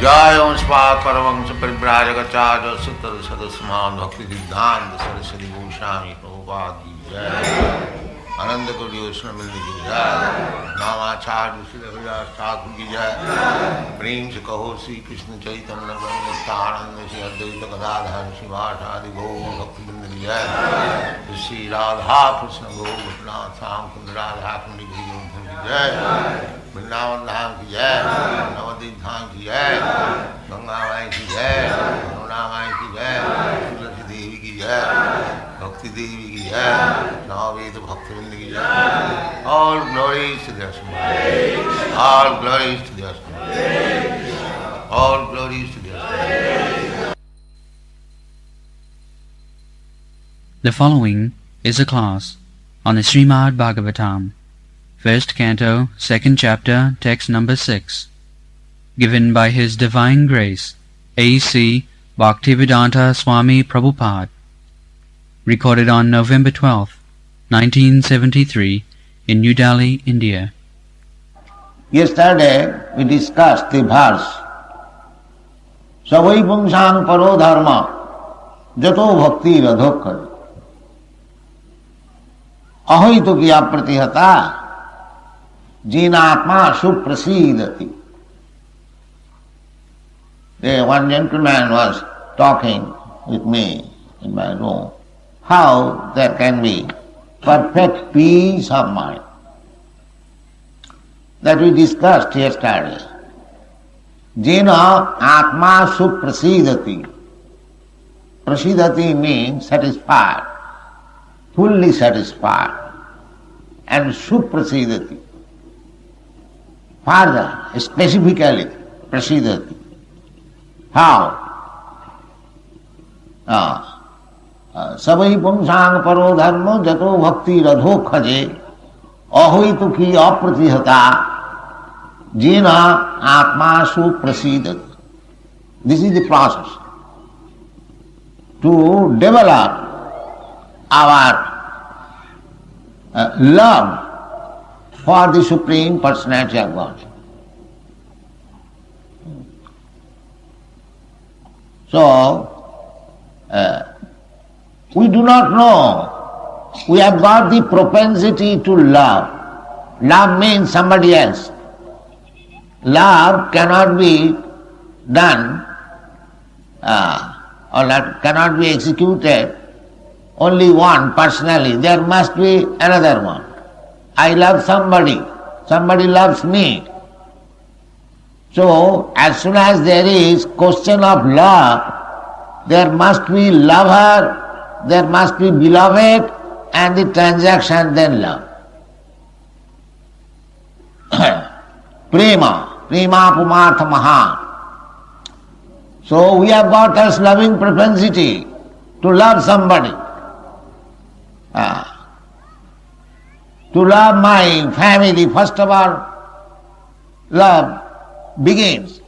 जय वंशपाद परमंश परिव्राजकाचार्य सुतर सदस्यमान भक्ति सिद्धांत सरस्वती गोस्वामी प्रभुपाद की जय। आनंद कोटि वैष्णववृंद की जय। नामाचार्य श्री हरिदास ठाकुर की जय। प्रेम से कहो श्री कृष्ण चैतन्य प्रभु नित्यानंद श्री अद्वैत गदाधर शिवासादि गौर भक्तवृंद की जय। श्री राधा कृष्ण गोपिनाथ श्याम कुंद राधा कुंड की जय। वृंदावन धाम की जय। नवद्वीप धाम की जय। गंगा माई की जय। यमुना माई की जय। तुलसी देवी की जय। भक्ति देवी की जय। नववेद भक्तवृंद की जय। All glories to the Asma. All glories to the Asma. All glories to the Asma. The following is a class on the Srimad Bhagavatam, First Canto, Second Chapter, Text number 6, given by His Divine Grace, A.C. Bhaktivedanta Swami Prabhupada, recorded on November 12th, 1973, in New Delhi, India. Yesterday we discussed the verse Savai Pungsang Paro Dharma Jato Bhakti Radhokkar Ahoito Kiya Pratihata Jinatma Suprasidati. One gentleman was talking with me in my room. How there can be perfect peace of mind? That we discussed yesterday. Jena Atma Suprasidati. Prasidati means satisfied, fully satisfied. And Suprasidati. Further, specifically, Prasidati. How? Savai Pungsang Paro Dharma Jato Bhakti Radho Khaje Ahoitu Ki Apratihata Jena Atma Suprasidati. This is the process to develop our love for the Supreme Personality of God. So, we do not know. We have got the propensity to love. Love means somebody else. Love cannot be done or cannot be executed only one personally. There must be another one. I love somebody. Somebody loves me. So, as soon as there is question of love, there must be lover, there must be beloved, and the transaction then love. Prema, prema pumartha maha. So we have got this loving propensity to love somebody. To love my family, first of all, love begins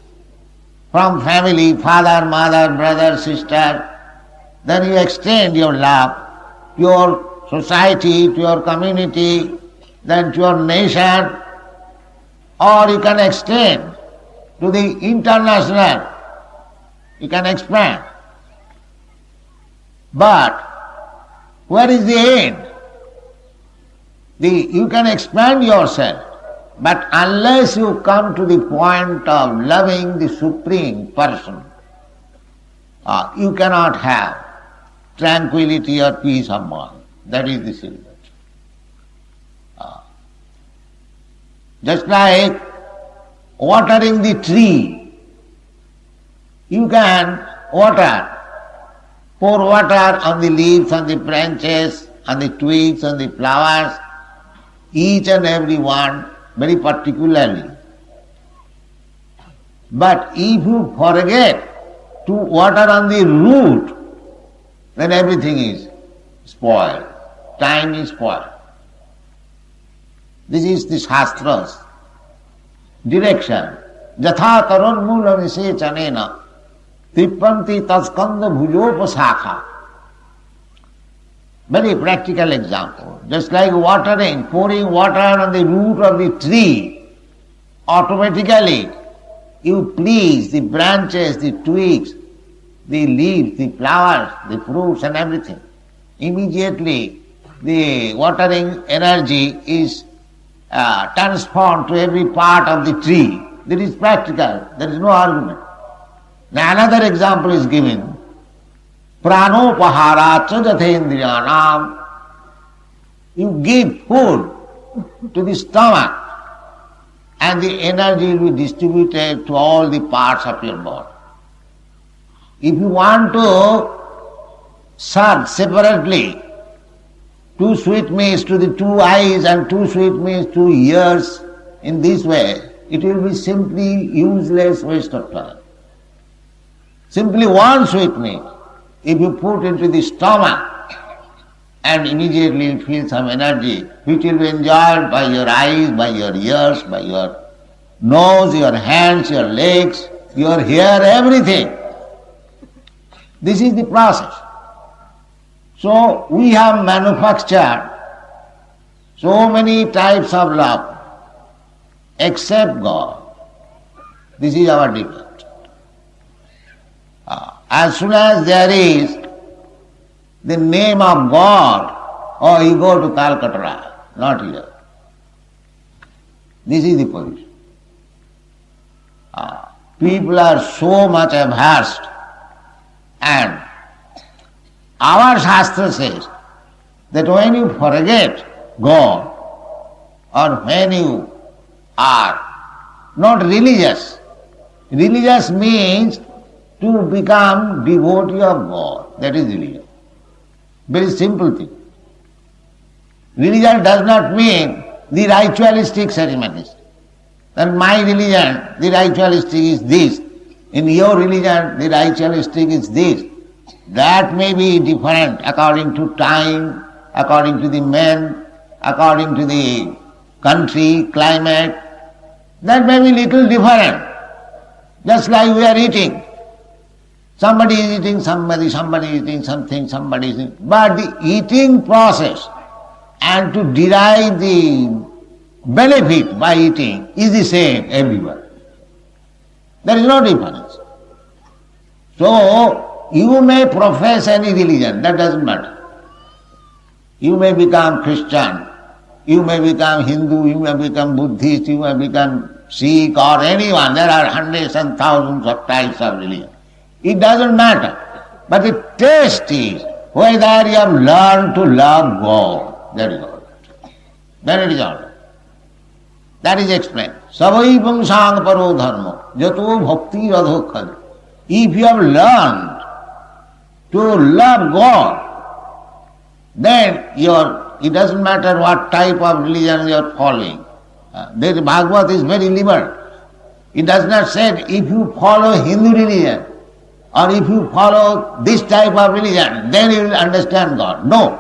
from family, father, mother, brother, sister. Then you extend your love to your society, to your community, then to your nation, or you can extend to the international. You can expand. But where is the end? You can expand yourself, but unless you come to the point of loving the Supreme Person, you cannot have tranquility or peace of mind. That is the secret. Just like watering the tree, you can pour water on the leaves, on the branches, on the twigs, on the flowers, each and every one very particularly. But if you forget to water on the root, then everything is spoiled. Time is spoiled. This is the Shastra's direction. Jatha taron mula nisechanena trippanti taskanda bhujopasakha. Very practical example. Just like watering, pouring water on the root of the tree, automatically you please the branches, the twigs, the leaves, the flowers, the fruits and everything. Immediately the watering energy is transformed to every part of the tree. That is practical, there is no argument. Now another example is given. Pranopahara jathendriyanam. You give food to the stomach and the energy will be distributed to all the parts of your body. If you want to serve separately 2 sweetmeats to the 2 eyes and 2 sweetmeats to ears in this way, it will be simply useless waste of time. Simply 1 sweetmeat, if you put into the stomach, and immediately you feel some energy which will be enjoyed by your eyes, by your ears, by your nose, your hands, your legs, your hair, everything. This is the process. So we have manufactured so many types of love except God. This is our defect. As soon as there is the name of God, oh, you go to Kolkata, not here. This is the position. People are so much averse, and our Shastra says that when you forget God or when you are not religious, religious means to become devotee of God, that is religion. Very simple thing. Religion does not mean the ritualistic ceremonies. In my religion, the ritualistic is this. In your religion, the ritualistic is this. That may be different according to time, according to the men, according to the country, climate. That may be little different. Just like we are eating. Somebody is eating somebody is eating something, somebody is eating. But the eating process and to derive the benefit by eating is the same everywhere. There is no difference. So, you may profess any religion, that doesn't matter. You may become Christian, you may become Hindu, you may become Buddhist, you may become Sikh or anyone. There are hundreds and thousands of types of religion. It doesn't matter. But the test is whether you have learned to love God. That is all. Then it is all. That is explained. Savai pungsang paro dharma jato bhakti radhokhad. If you have learned to love God, then it doesn't matter what type of religion you are following. The Bhagavad is very liberal. It does not say if you follow Hindu religion or if you follow this type of religion, then you will understand God. No.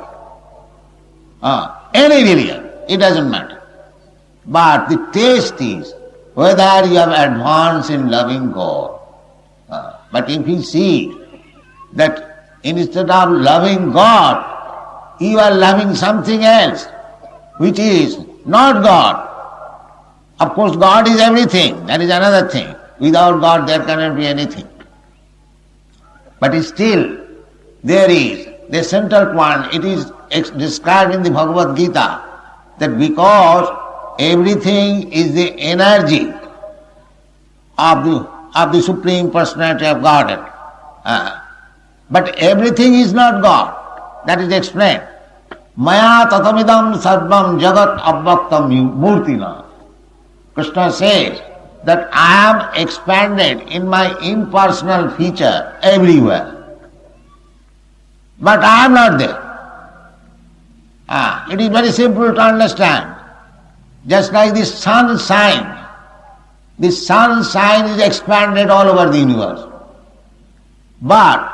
Any religion, it doesn't matter. But the test is whether you have advanced in loving God. But if you see that instead of loving God, you are loving something else, which is not God. Of course, God is everything, that is another thing. Without God there cannot be anything. But still, there is the central point. It is described in the Bhagavad Gita that because everything is the energy of the Supreme Personality of Godhead. But everything is not God. That is explained. Maya tatamidam sarvam jagat avyaktam murtina. Krishna says that I am expanded in my impersonal feature everywhere. But I am not there. It is very simple to understand. Just like the sunshine. The sunshine is expanded all over the universe. But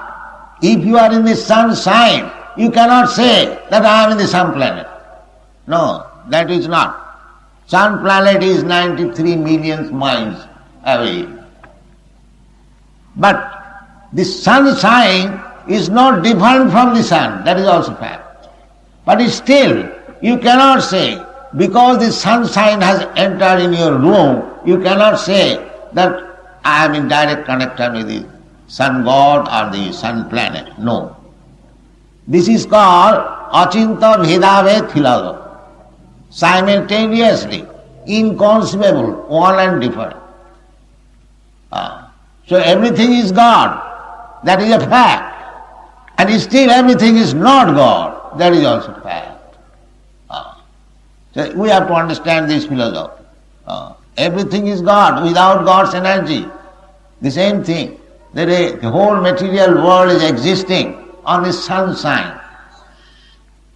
if you are in the sunshine, you cannot say that I am in the sun planet. No, that is not. Sun planet is 93 million miles away. But the sunshine is not different from the sun. That is also fact. But still, you cannot say, because the sunshine has entered in your room, you cannot say that I am in direct connection with the sun god or the sun planet. No. This is called achinta bhedabhed philosophy. Simultaneously, inconceivable, one and different. So everything is God. That is a fact. And still everything is not God. That is also a fact. So we have to understand this philosophy. Everything is God without God's energy. The same thing. The whole material world is existing on the sunshine.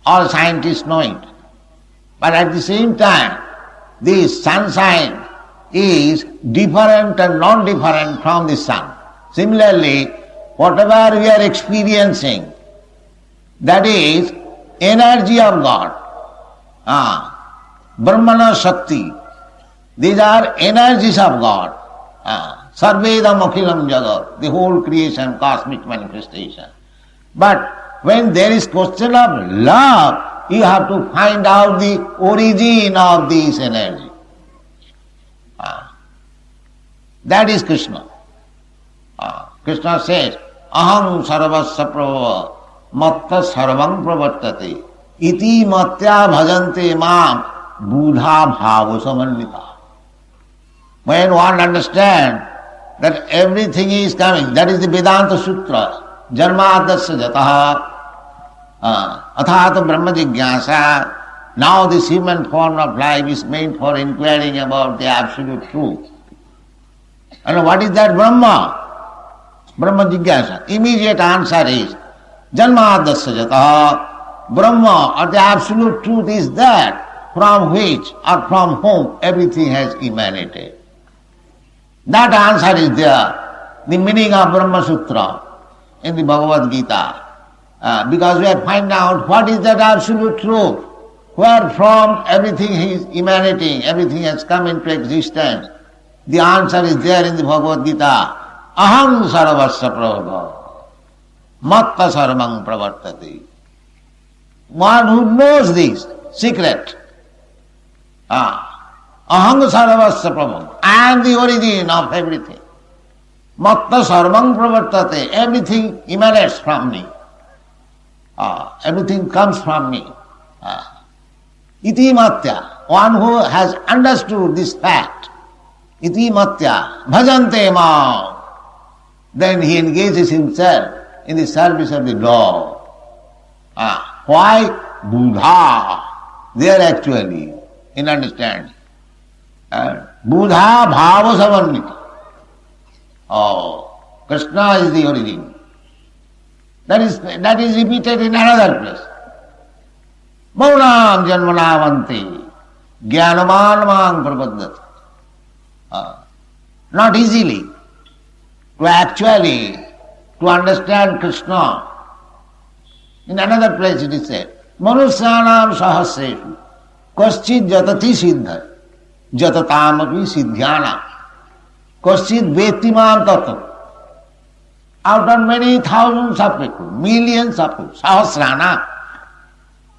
All scientists know it. But at the same time, this sunshine is different and non-different from the sun. Similarly, whatever we are experiencing, that is energy of God. Brahmana Shakti. These are energies of God. Sarvedam akhilam jagat, the whole creation, cosmic manifestation. But when there is question of love, you have to find out the origin of this energy. That is Krishna. Krishna says, aham sarvasya prabhava matta sarvam pravartate iti matya bhajante mam buddha bhava samannita. When one understands that everything is coming, that is the Vedanta Sutra, Janmadasya jataha, athata brahma jigyasa. Now this human form of life is meant for inquiring about the absolute truth. And what is that Brahma? Brahma jigyasa. Immediate answer is, Janmadasya jataha, Brahma or the absolute truth is that from which or from whom everything has emanated. That answer is there, the meaning of Brahma Sutra in the Bhagavad Gita. Because we have find out what is that absolute truth, where from everything is emanating, everything has come into existence. The answer is there in the Bhagavad Gita. Aham sarvasya prabhava matta sarvang pravartate. One who knows this secret, aham sarvasya prabhava, I am the origin of everything. Matta sarvang pravartate, everything emanates from me. Everything comes from me. Iti matya, one who has understood this fact, iti matya, bhajante mam, then he engages himself in the service of the Lord. Why? Buddha, there actually, in understanding. Buddha bhava samannita. Krishna is the origin. That is repeated in another place. Maunam janmanavanti jnanaman mang prapaddati. Not easily. To understand Krishna, in another place it is said, Manusyanam sahasreshu kaschid jatati siddha jatatamapi siddhyana kaschid vetimam tattva. Out of many thousands of people, millions of people, sahasrana.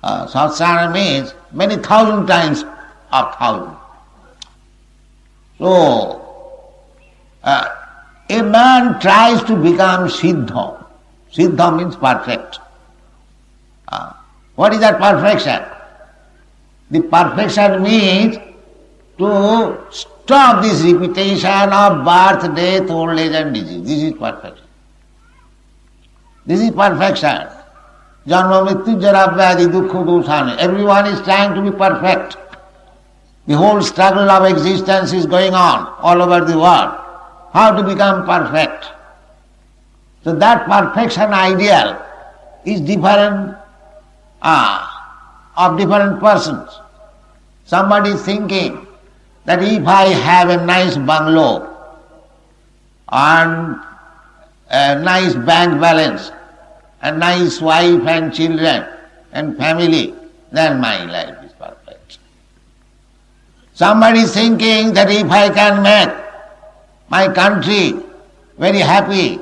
Sahasrana means many thousand times of thousand. So, a man tries to become siddha. Siddha means perfect. What is that perfection? The perfection means to stop this repetition of birth, death, old age and disease. This is perfection. This is perfection. Janma mrityu jara vyadi dukkha dosani. Everyone is trying to be perfect. The whole struggle of existence is going on all over the world. How to become perfect? So that perfection ideal is different of different persons. Somebody is thinking that if I have a nice bungalow and a nice bank balance, a nice wife and children and family, then my life is perfect. Somebody is thinking that if I can make my country very happy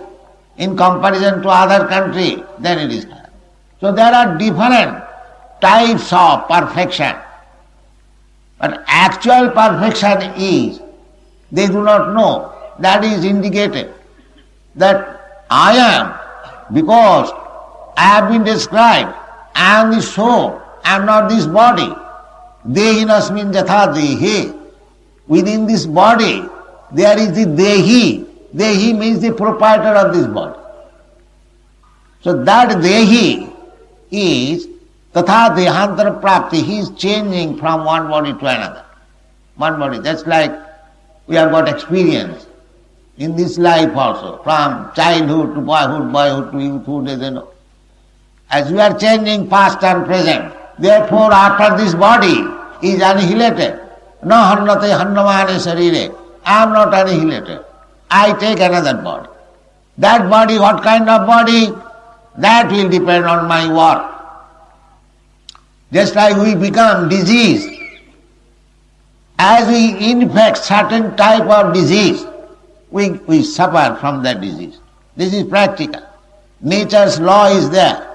in comparison to other country, then it is happy. So there are different types of perfection. But actual perfection is, they do not know that is indicated that I am, because I have been described, I am the soul, I am not this body. Dehinasmin jatha dehi. Within this body, there is the Dehi. Dehi means the proprietor of this body. So that Dehi is Tatha Dehantara Prapti. He is changing from one body to another. One body. That's like we have got experience in this life also, from childhood to boyhood, boyhood to youthhood, as we are changing past and present. Therefore, after this body is annihilated, no hannate hannamane sarire, I am not annihilated. I take another body. That body, what kind of body? That will depend on my work. Just like we become diseased, as we infect certain type of disease, we suffer from that disease. This is practical. Nature's law is there.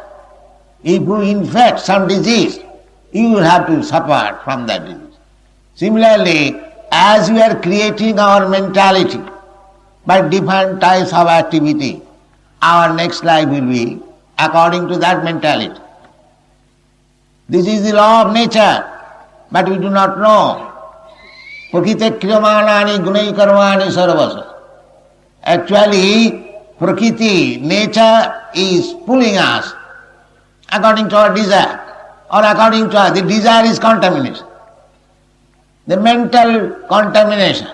If you infect some disease, you will have to suffer from that disease. Similarly, as we are creating our mentality by different types of activity, our next life will be according to that mentality. This is the law of nature, but we do not know. Prakite kriyamanani gunai karmani sarvasa. Actually, Prakriti, nature is pulling us according to our desire, or according to the desire is contamination. The mental contamination,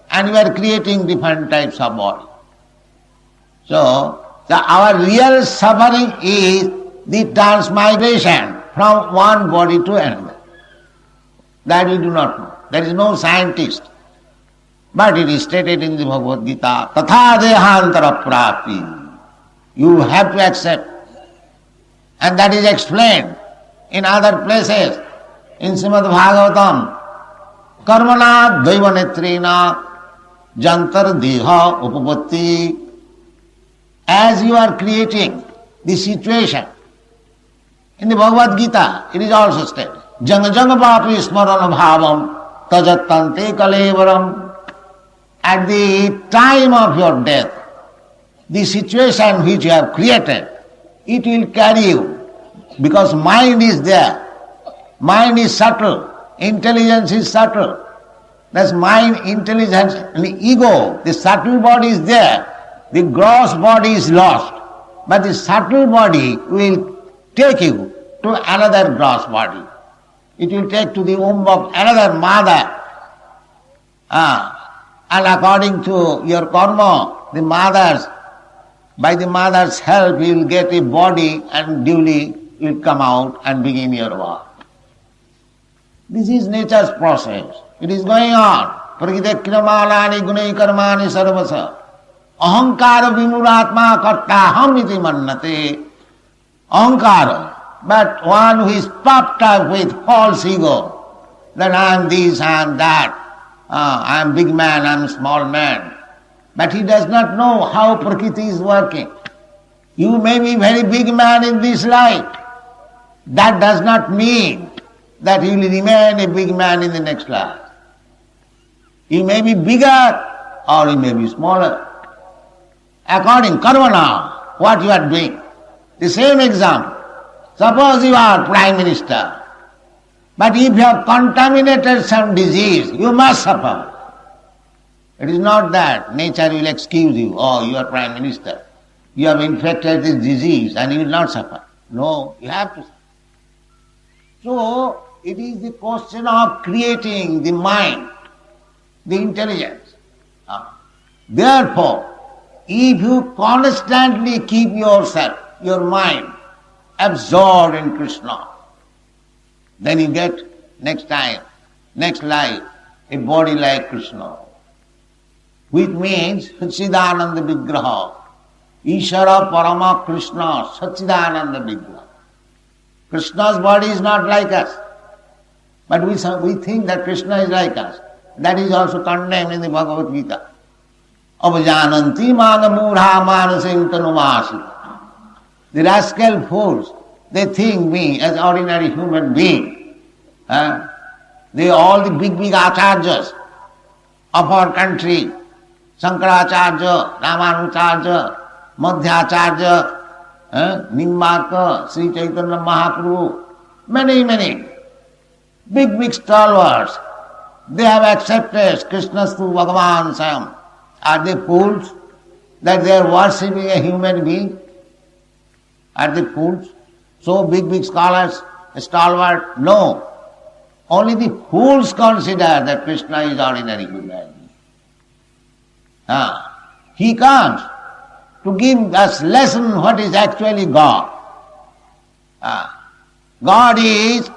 and we are creating different types of body. So, our real suffering is the transmigration from one body to another. That we do not know. There is no scientist. But it is stated in the Bhagavad Gita, Tatha Dehantara Prapti. You have to accept. And that is explained in other places. In Srimad Bhagavatam, Karmana Daivanetrina Jantar Deha Upapatti. As you are creating the situation, in the Bhagavad Gita, it is also stated, Janga Janga Papi Smarana Bhavam Tajatante Kalevaram. At the time of your death, the situation which you have created, it will carry you, because mind is there. Mind is subtle, intelligence is subtle. That's mind, intelligence, and the ego. The subtle body is there, the gross body is lost. But the subtle body will take you to another gross body. It will take to the womb of another mother. And according to your karma, by the mother's help, you will get a body and duly will come out and begin your work. This is nature's process. It is going on. Prakite kriyamalani gunai karmani sarvasa. Ahankara vimuratma kartaham iti mannate. Ahankara. But one who is puffed up with false ego, that I am this, I am that. I am big man, I am small man. But he does not know how Prakriti is working. You may be very big man in this life. That does not mean that you will remain a big man in the next life. You may be bigger or you may be smaller. According karma now, what you are doing. The same example. Suppose you are Prime Minister. But if you have contaminated some disease, you must suffer. It is not that nature will excuse you, oh, you are Prime Minister. You have infected this disease and you will not suffer. No, you have to suffer. So, it is the question of creating the mind, the intelligence. Therefore, if you constantly keep yourself, your mind, absorbed in Krishna, then you get next time, next life, a body like Krishna, which means Satchidananda Vigraha. Ishara Parama Krishna, Satchidananda Vigraha. Krishna's body is not like us, but we think that Krishna is like us. That is also condemned in the Bhagavad Gita. Avajananti mana murha manasing tanumasi. The rascal fools, they think me as ordinary human being. They all the big acharyas of our country, Shankaracharya, Ramanujarya, Madhyacharya, Nimbarka, Sri Chaitanya Mahaprabhu, many big stalwarts, they have accepted Krishna's to Bhagavan Swayam. Are they fools that they are worshipping a human being? Are they fools? So big scholars, stalwart? No. Only the fools consider that Krishna is ordinary human being. He comes to give us lesson what is actually God. God is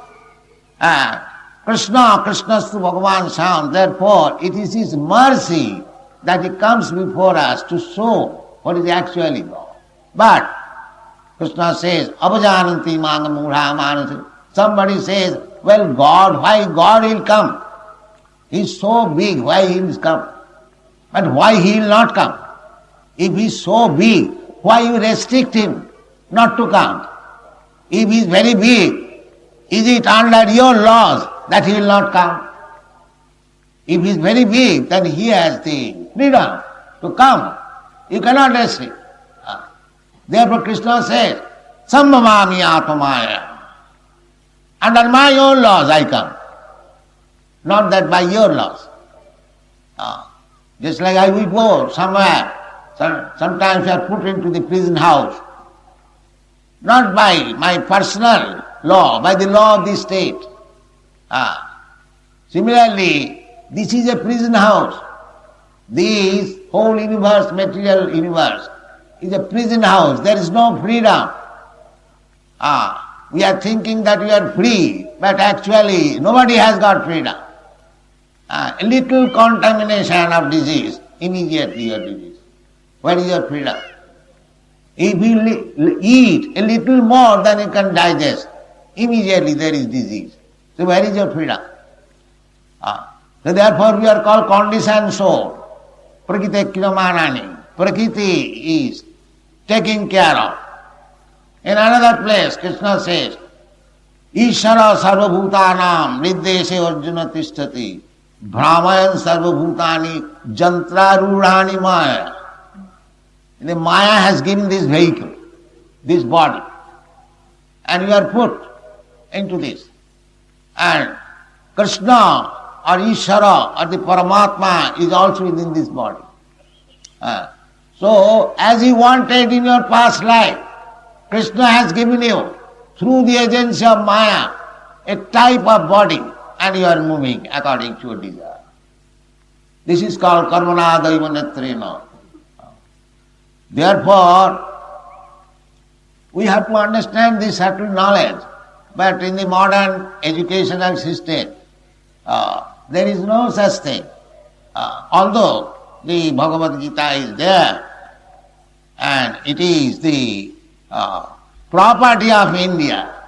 Krishna, Krishna's to Bhagavan Swayam. Therefore, it is His mercy that He comes before us to show what is actually God. But Krishna says, Abhajananti manga mudha manasi. Somebody says, well, God, why God will come? He is so big, why He will come? But why He will not come? If He is so big, why you restrict Him not to come? If He is very big, is it under your laws that He will not come? If He is very big, then He has the freedom to come. You cannot restrict. Therefore Krishna says, Sambhavami Atmamaya. Under my own laws I come. Not that by your laws. Just like I will go somewhere. Sometimes you are put into the prison house. Not by my personal law, by the law of the state. Similarly, this is a prison house. This whole universe, material universe, is a prison house. There is no freedom. We are thinking that we are free, but actually nobody has got freedom. A little contamination of disease, immediately your disease. Where is your freedom? If you eat a little more than you can digest, immediately there is disease. So where is your freedom? So therefore we are called conditioned soul. Prakriti kilamanani. Prakriti is taken care of. In another place, Krishna says, Ishara sarvabhutanam nirdeshe arjuna tishtati brahmayan sarvabhutani jantrarudhani maya. The Maya has given this vehicle, this body, and you are put into this. And Krishna or Ishara or the Paramatma is also within this body. So, as He wanted in your past life, Krishna has given you, through the agency of Maya, a type of body, and you are moving according to your desire. This is called karmana daiva netrena. Therefore, we have to understand this subtle knowledge. But in the modern educational system, there is no such thing. Although the Bhagavad Gita is there, and it is the property of India,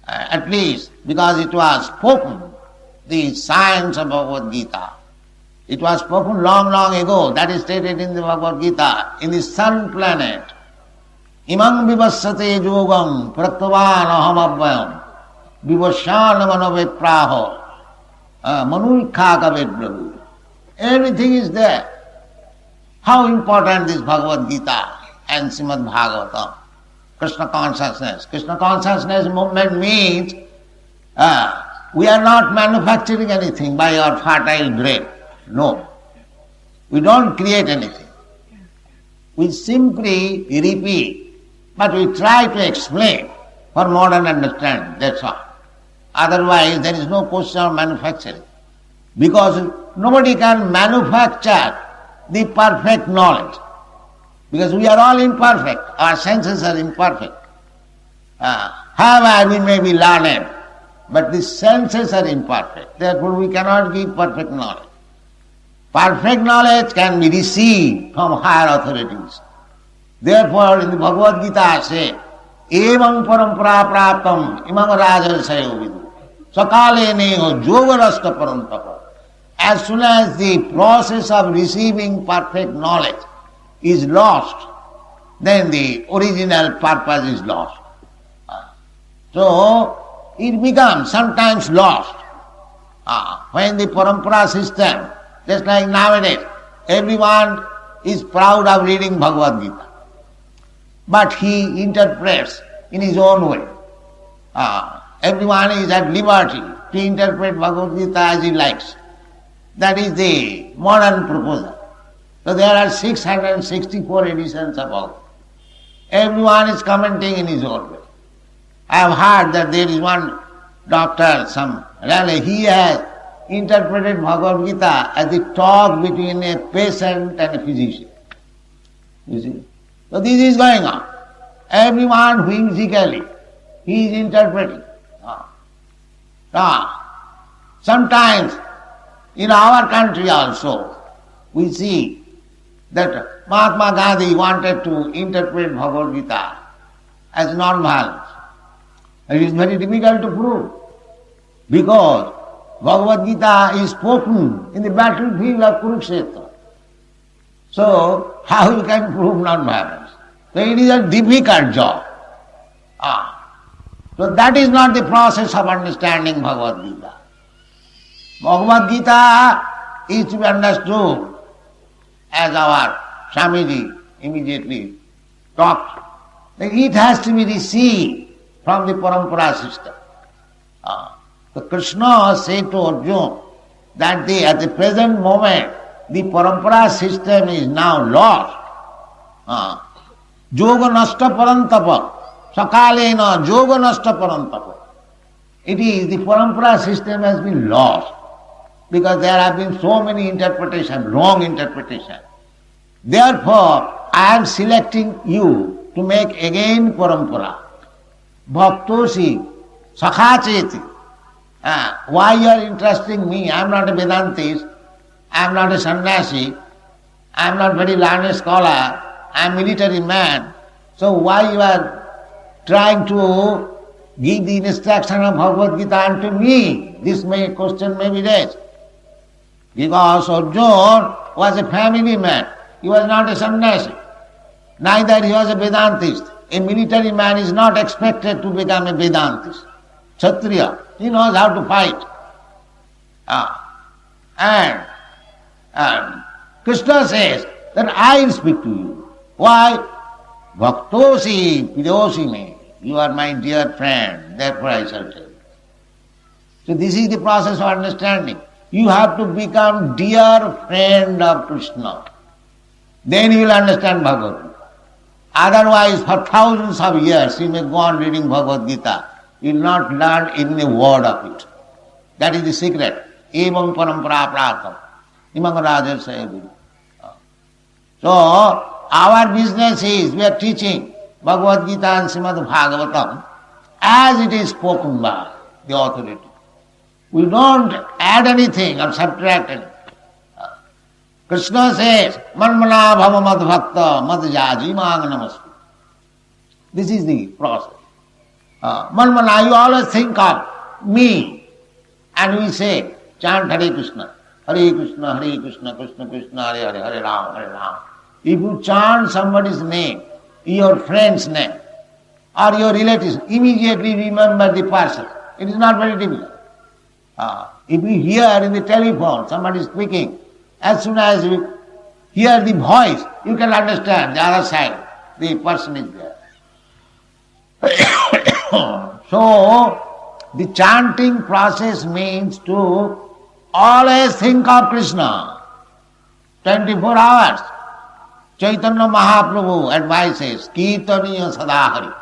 at least because it was spoken, the science of Bhagavad Gita. It was spoken long ago. That is stated in the Bhagavad Gita, in the sun planet. Imam vivassate yogam praktavan aham abhyam vivasyan manovetraho manulkhakaved prabhu. Everything is there. How important is Bhagavad Gita and Srimad Bhagavatam? Krishna consciousness. Krishna consciousness movement means we are not manufacturing anything by our fertile brain. No. We don't create anything. We simply repeat, but we try to explain for modern understanding, that's all. Otherwise, there is no question of manufacturing. Because nobody can manufacture the perfect knowledge. Because we are all imperfect. Our senses are imperfect. However, we may be learned, but the senses are imperfect. Therefore, we cannot give perfect knowledge. Perfect knowledge can be received from higher authorities. Therefore, in the Bhagavad Gita says, Evam parampara praptam imam rajarsayo vidu sakale neho yogarasta parantapa. As soon as the process of receiving perfect knowledge is lost, then the original purpose is lost. So, it becomes sometimes lost. When the parampara system, just like nowadays, everyone is proud of reading Bhagavad Gita, but he interprets in his own way. Everyone is at liberty to interpret Bhagavad Gita as he likes. That is the modern proposal. So there are 664 editions of Bhagavad Gita. Everyone is commenting in his own way. I have heard that there is one doctor, he has interpreted Bhagavad Gita as the talk between a patient and a physician. You see? So this is going on. Everyone whimsically, he is interpreting. Sometimes in our country also, we see that Mahatma Gandhi wanted to interpret Bhagavad Gita as non-violence. It is very difficult to prove, because Bhagavad Gita is spoken in the battlefield of Kurukshetra. So, how you can prove non-violence? So it is a difficult job. So that is not the process of understanding Bhagavad Gita. Bhagavad Gita is to be understood as our Swamiji immediately talked. It has to be received from the parampara system. So Krishna said to Arjuna that at the present moment the parampara system is now lost. Yoga nasta parantapa, sakalena yoga nasta parantapa. It is, the parampara system has been lost because there have been so many interpretations, wrong interpretations. Therefore, I am selecting you to make again parampara. Bhaktosi, sakhacheti. Why you are interesting me? I am not a Vedantist, I am not a sannyasi, I am not very learned scholar, I am military man. So why you are trying to give the instruction of Bhagavad Gita unto me? This question may be raised. Because Arjuna was a family man, he was not a sannyasi, neither he was a Vedantist. A military man is not expected to become a Vedantist. Kshatriya, he knows how to fight. And Krishna says that I will speak to you. Why? Bhaktosi pidosi me. You are my dear friend, therefore I shall tell you. So this is the process of understanding. You have to become dear friend of Krishna. Then you will understand Bhagavad Gita. Otherwise, for thousands of years, you may go on reading Bhagavad Gita. You will not learn even a word of it. That is the secret. Evam parampara prātam. Imam Raja said. So, our business is, we are teaching Bhagavad Gita and Srimad Bhagavatam as it is spoken by the authority. We don't add anything or subtract anything. Krishna says, Manmana bhava mad bhakta mad yaji mang namastu. This is the process. Manmana, you always think of me, and we say, chant Hare Krishna, Hare Krishna, Hare Krishna, Krishna Krishna, Hare Hare, Hare Ram, Hare Ram. If you chant somebody's name, your friend's name, or your relatives, immediately remember the person. It is not very difficult. If you hear in the telephone somebody speaking, as soon as you hear the voice, you can understand the other side, the person is there. So, the chanting process means to always think of Krishna, 24 hours. Chaitanya Mahaprabhu advises, Kirtaniya Sadahari.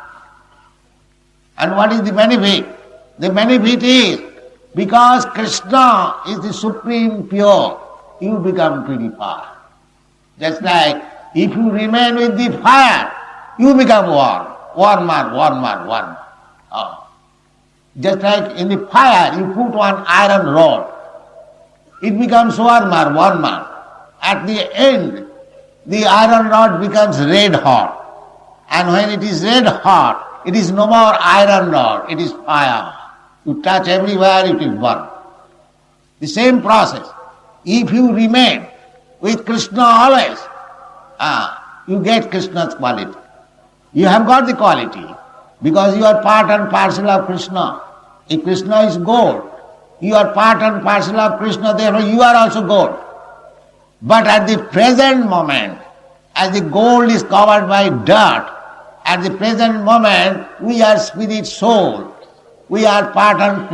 And what is the benefit? The benefit is, because Krishna is the supreme pure, you become purified. Just like if you remain with the fire, you become warm. Warmer. Just like in the fire, you put one iron rod, it becomes warmer. At the end, the iron rod becomes red hot. And when it is red hot, it is no more iron rod, it is fire. You touch everywhere, it will burn. The same process. If you remain with Krishna always, you get Krishna's quality. You have got the quality because you are part and parcel of Krishna. If Krishna is gold, you are part and parcel of Krishna, therefore you are also gold. But at the present moment, as the gold is covered by dirt, at the present moment we are spirit soul. We are part and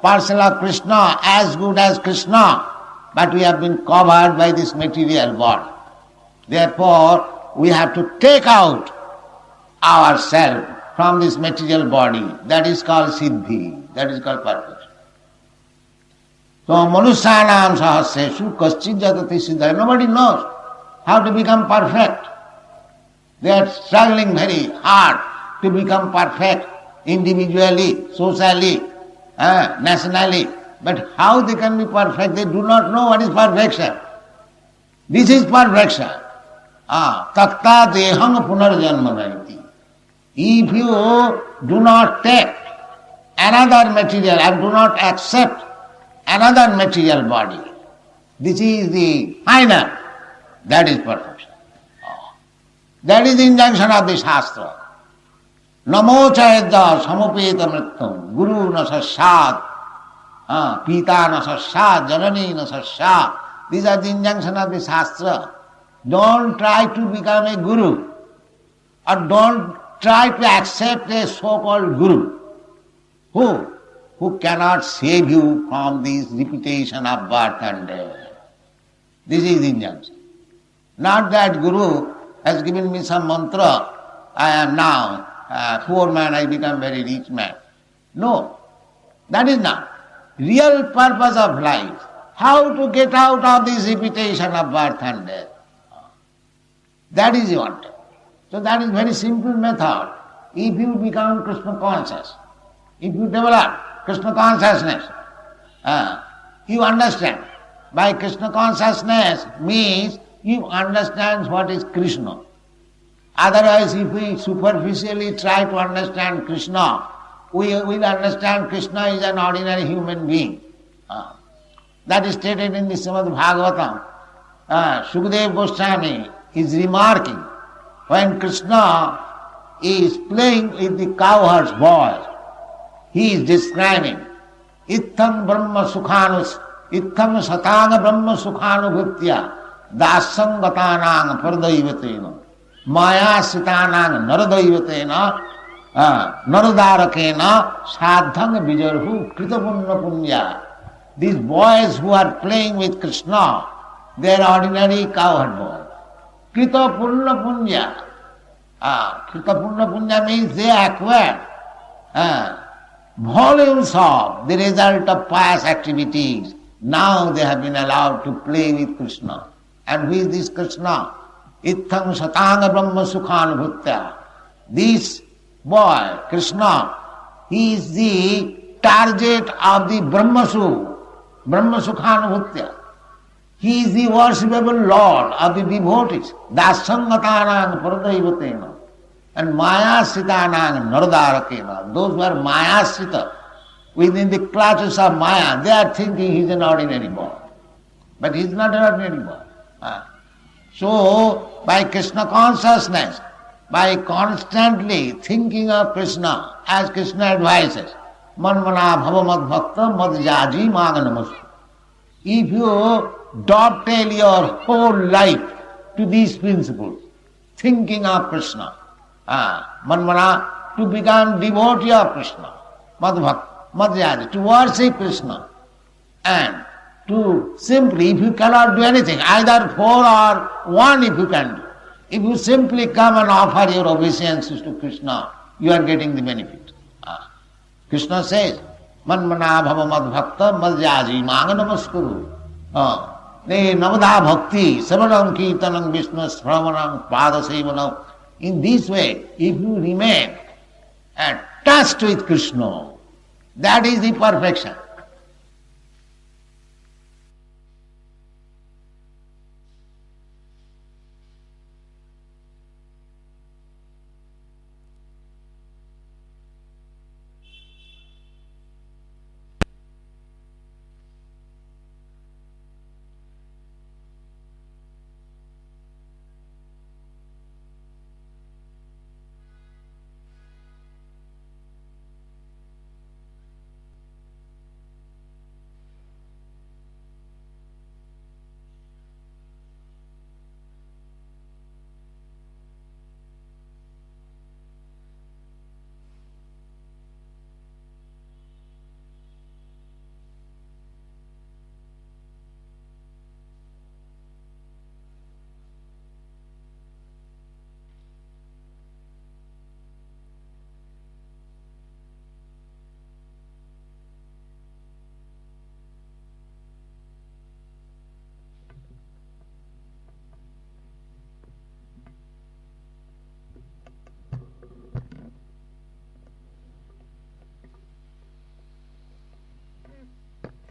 parcel of Krishna, as good as Krishna, but we have been covered by this material body. Therefore, we have to take out ourselves from this material body. That is called siddhi, that is called perfection. So, manusyanam sahasreshu kaschid jatati siddhaya. Nobody knows how to become perfect. They are struggling very hard to become perfect individually, socially, nationally. But how they can be perfect? They do not know what is perfection. This is perfection. Takta dehang punarjanmanati. If you do not take another material and do not accept another material body, this is the final, that is perfection. That is the injunction of the Shastra. Namo chayadya samupeta mrityum, guru na sasyat, pita na sasyat, janani na sasyat. These are the injunction of the Shastra. Don't try to become a guru, or don't try to accept a so-called guru who cannot save you from this repetition of birth and death. This is the injunction. Not that guru has given me some mantra, I am now a poor man, I become very rich man. No, that is not. Real purpose of life, how to get out of this repetition of birth and death. That is wanted. So that is very simple method. If you become Krishna conscious, if you develop Krishna consciousness, you understand. By Krishna consciousness means you understand what is Krishna. Otherwise, if we superficially try to understand Krishna, we will understand Krishna is an ordinary human being. That is stated in the Srimad Bhagavatam. Sukadeva Goswami is remarking, when Krishna is playing with the cowherd's boy, he is describing, Itham Brahma Sukhanus, Itham Satanga Brahma Sukhanubhutya, Dasangatanang Pardaivatena, Maya Sitanang Naradaivatena, Naradarakena, Sadhanga Bijarhu, Kritapunna Punya. These boys who are playing with Krishna, they are ordinary cowherd boys. Krita Punna Punya. Krita Punna Punya means they acquire volumes of the result of pious activities. Now they have been allowed to play with Krishna. And who is this Krishna? Itham Satanga Brahma Sukhanubhutya. This boy, Krishna, he is the target of the Brahma Sukhanubhutya. He is the worshipable Lord of the devotees. Dasangatanang Pradaivatena. And Maya Sitanang Naradarakena. Those who are Maya Sita, within the clutches of Maya, they are thinking he is an ordinary boy. But he is not an ordinary boy. So, by Krishna consciousness, by constantly thinking of Krishna, as Krishna advises, Manmana bhava mad bhakta mad yaji maganamastu. If you dovetail your whole life to these principles, thinking of Krishna, Manmana, to become devotee of Krishna, mad bhakta, mad yaji, to worship Krishna, and to simply, if you cannot do anything, either 4 or 1 if you can do, if you simply come and offer your obeisances to Krishna, you are getting the benefit. Krishna says, Manmana bhava mad bhakta mad yaji maganamaskuru. Ne navada bhakti savanam kirtanam vishnu sravanam padasevanam. In this way, if you remain attached with Krishna, that is the perfection.